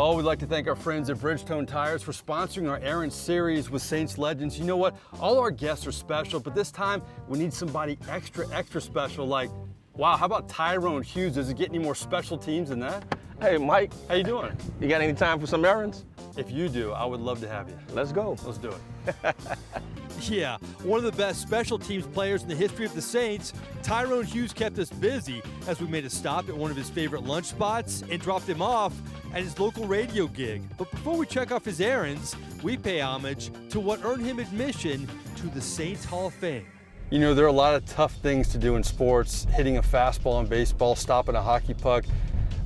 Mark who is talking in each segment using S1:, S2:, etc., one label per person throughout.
S1: Oh, we'd like to thank our friends at Bridgestone Tires for sponsoring our Errand series with Saints legends. You know what? All our guests are special, but this time we need somebody extra special like, wow, how about Tyrone Hughes? Does it get any more special teams than that?
S2: Hey, Mike.
S1: How you doing?
S2: You got any time for some errands?
S1: If you do, I would love to have you.
S2: Let's go.
S1: Let's do it.
S3: Yeah, one of the best special teams players in the history of the Saints, Tyrone Hughes kept us busy as we made a stop at one of his favorite lunch spots and dropped him off at his local radio gig. But before we check off his errands, we pay homage to what earned him admission to the Saints Hall of Fame.
S1: You know, there are a lot of tough things to do in sports, hitting a fastball in baseball, stopping a hockey puck.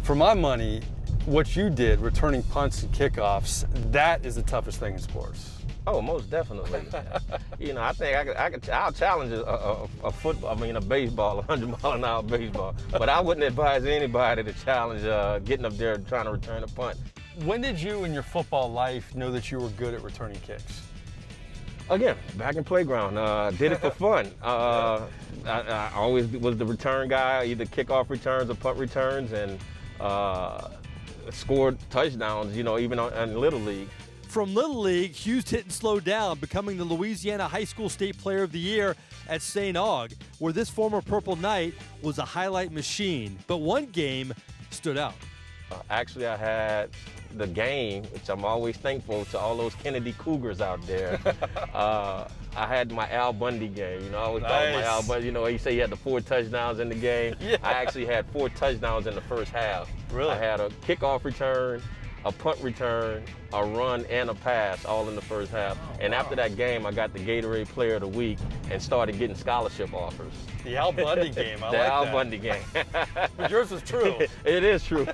S1: For my money, what you did, returning punts and kickoffs, that is the toughest thing in sports.
S2: Oh, most definitely. You know, I think I'll challenge a baseball, 100-mile-an-hour baseball. But I wouldn't advise anybody to challenge getting up there trying to return a punt.
S1: When did you in your football life know that you were good at returning kicks?
S2: Again, back in playground, did it for fun. I always was the return guy, either kickoff returns or punt returns, and scored touchdowns, you know, even in Little League.
S3: From Little League, Hughes didn't slow down, becoming the Louisiana High School State Player of the Year at St. Aug, where this former Purple Knight was a highlight machine. But one game stood out.
S2: Actually, I had the game, which I'm always thankful to all those Kennedy Cougars out there. I had my Al Bundy game. You know, I always thought my Al Bundy, you know, he said he had the 4 touchdowns in the game.
S1: Yeah.
S2: I actually had 4 touchdowns in the first half.
S1: Really?
S2: I had a kickoff return, a punt return, a run, and a pass all in the first half. And after that game, I got the Gatorade Player of the Week and started getting scholarship offers.
S1: The Al Bundy game, I like that.
S2: The Al Bundy game.
S1: But yours is true.
S2: It is true.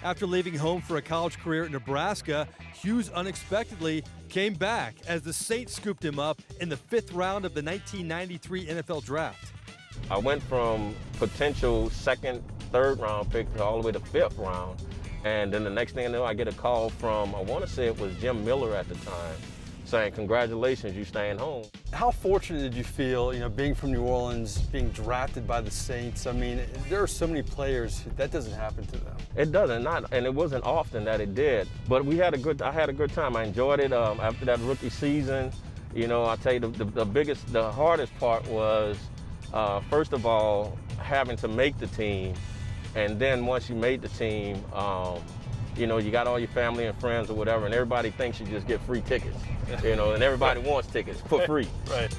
S3: After leaving home for a college career at Nebraska, Hughes unexpectedly came back as the Saints scooped him up in the 5th round of the 1993 NFL Draft.
S2: I went from potential 2nd, 3rd round pick to all the way to 5th round. And then the next thing I know, I get a call from, I want to say it was Jim Miller at the time, saying, congratulations, you staying home.
S1: How fortunate did you feel, you know, being from New Orleans, being drafted by the Saints? I mean, there are so many players, that doesn't happen to them.
S2: It doesn't, and it wasn't often that it did. But I had a good time. I enjoyed it after that rookie season. You know, I'll tell you, the hardest part was, first of all, having to make the team. And then once you made the team, you know, you got all your family and friends or whatever, and everybody thinks you just get free tickets, you know, and everybody wants tickets for free.
S1: Right.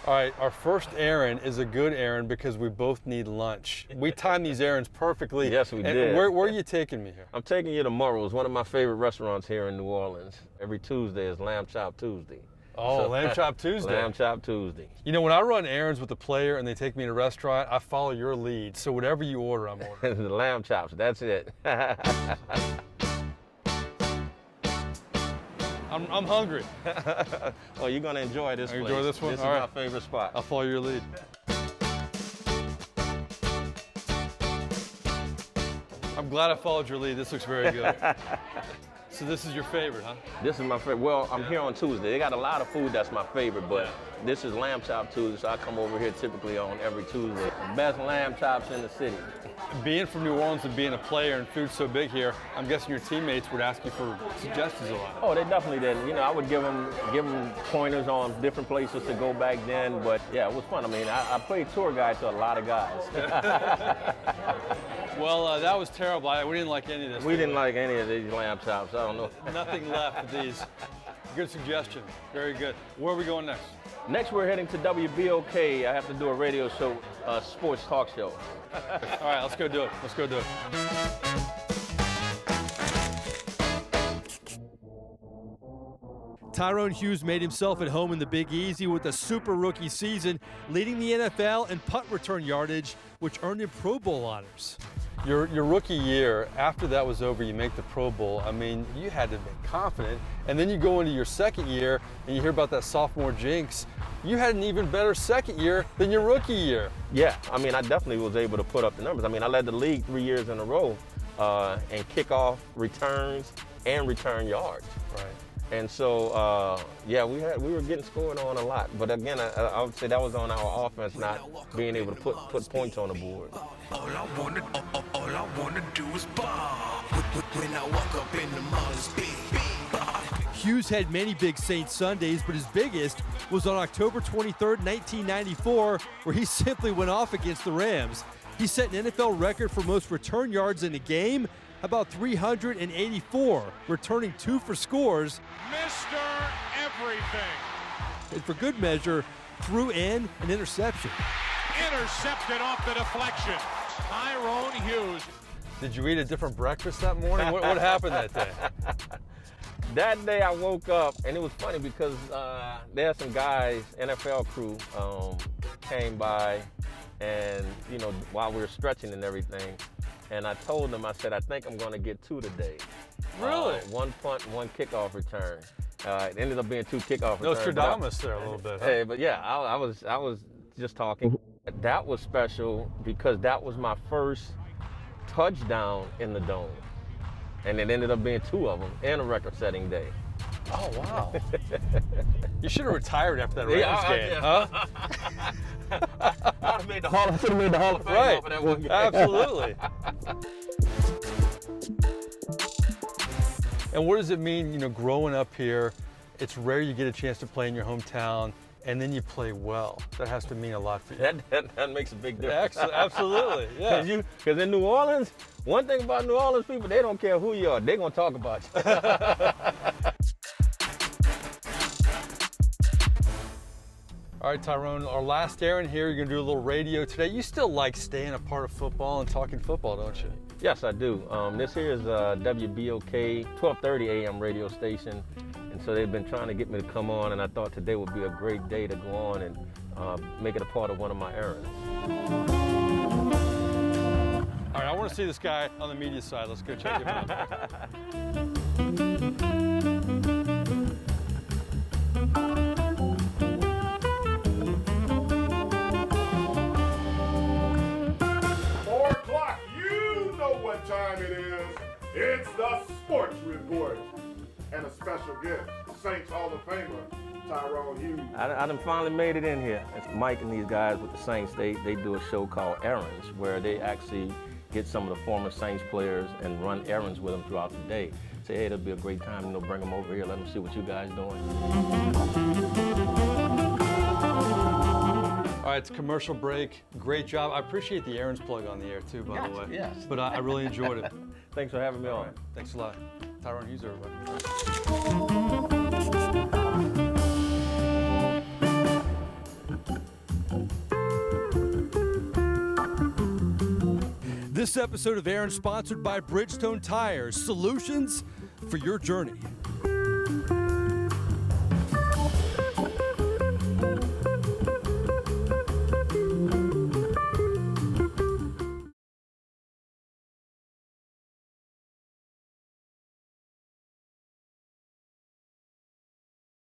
S1: All right, our first errand is a good errand because we both need lunch. We timed these errands perfectly.
S2: Yes, we did.
S1: Where are you taking me here?
S2: I'm taking you to Murrell's, one of my favorite restaurants here in New Orleans. Every Tuesday is Lamb Chop Tuesday.
S1: Oh, Lamb Chop Tuesday.
S2: Lamb Chop Tuesday.
S1: You know, when I run errands with a player and they take me to a restaurant, I follow your lead. So whatever you order, I'm ordering.
S2: The lamb chops, that's it.
S1: I'm hungry.
S2: Oh, you're going to enjoy this place.
S1: Enjoy this one?
S2: This is my favorite spot.
S1: I'll follow your lead. I'm glad I followed your lead. This looks very good. So this is your favorite, huh?
S2: This is my favorite. Well, I'm here on Tuesday. They got a lot of food that's my favorite, but this is Lamb Chop Tuesday, so I come over here typically on every Tuesday. The best lamb chops in the city.
S1: Being from New Orleans and being a player and food's so big here, I'm guessing your teammates would ask you for suggestions a lot.
S2: Oh, they definitely did. You know, I would give them pointers on different places to go back then, but yeah, it was fun. I mean, I played tour guide to a lot of guys.
S1: Well, that was terrible. We didn't like any of this.
S2: We didn't like any of these lamb chops. I don't know.
S1: Nothing left of these. Good suggestion. Very good. Where are we going next?
S2: Next, we're heading to WBOK. I have to do a radio show, sports talk show.
S1: All right, let's go do it. Let's go do it.
S3: Tyrone Hughes made himself at home in the Big Easy with a super rookie season, leading the NFL in punt return yardage, which earned him Pro Bowl honors.
S1: Your rookie year, after that was over, you make the Pro Bowl. I mean, you had to be confident. And then you go into your second year and you hear about that sophomore jinx. You had an even better second year than your rookie year.
S2: Yeah, I mean, I definitely was able to put up the numbers. I mean, I led the league 3 years in a row in kickoff returns and return yards.
S1: Right.
S2: And so, yeah, we were getting scored on a lot. But again, I would say that was on our offense, not being able to put points on the board.
S4: All I wanna do is ball. When I walk up in the mall, it's big.
S3: Hughes had many big Saints Sundays, but his biggest was on October 23rd, 1994, where he simply went off against the Rams. He set an NFL record for most return yards in a game, about 384, returning 2 for scores.
S5: Mr. Everything.
S3: And for good measure, threw in an interception.
S5: Intercepted off the deflection. Tyrone Hughes.
S1: Did you eat a different breakfast that morning? What happened that day?
S2: That day I woke up, and it was funny because there had some guys, NFL crew, came by, and you know, while we were stretching and everything, and I told them, I said, I think I'm going to get 2 today.
S1: Really?
S2: 1 punt, 1 kickoff return. It ended up being 2 kickoff returns.
S1: Nostradamus there a little bit. Huh?
S2: Hey, but yeah, I was just talking. That was special because that was my first touchdown in the dome. And it ended up being 2 of them in a record-setting day.
S1: Oh, wow. You should have retired after that Rams game, huh?
S2: I should have made the Hall of Fame
S1: Right.
S2: off of that one game.
S1: Absolutely. And what does it mean, you know, growing up here, it's rare you get a chance to play in your hometown, and then you play well. That has to mean a lot for you.
S2: That makes a big difference.
S1: Absolutely, yeah.
S2: Because in New Orleans, one thing about New Orleans people, they don't care who you are. They're going to talk about you.
S1: All right, Tyrone, our last errand here, you're going to do a little radio today. You still like staying a part of football and talking football, don't you?
S2: Yes, I do. This here is WBOK 1230 AM radio station. And so they've been trying to get me to come on, and I thought today would be a great day to go on and make it a part of one of my errands.
S1: All right, I want to see this guy on the media side. Let's go check him out.
S6: 4 o'clock, you know what time it is. It's the Sports Report. And a special guest, Saints Hall of Famer, Tyrone Hughes.
S2: I done finally made it in here. It's Mike and these guys with the Saints, they do a show called Errands, where they actually get some of the former Saints players and run errands with them throughout the day. Say, hey, it'll be a great time, you know, bring them over here, let them see what you guys doing.
S1: All right, it's a commercial break. Great job. I appreciate the errands plug on the air, too, by the way.
S2: Yes.
S1: But I really enjoyed it.
S2: Thanks for having me
S1: All
S2: on.
S1: right, thanks a lot. Tyrone Hughes, everybody.
S3: This episode of Errand sponsored by Bridgestone Tires, solutions for your journey.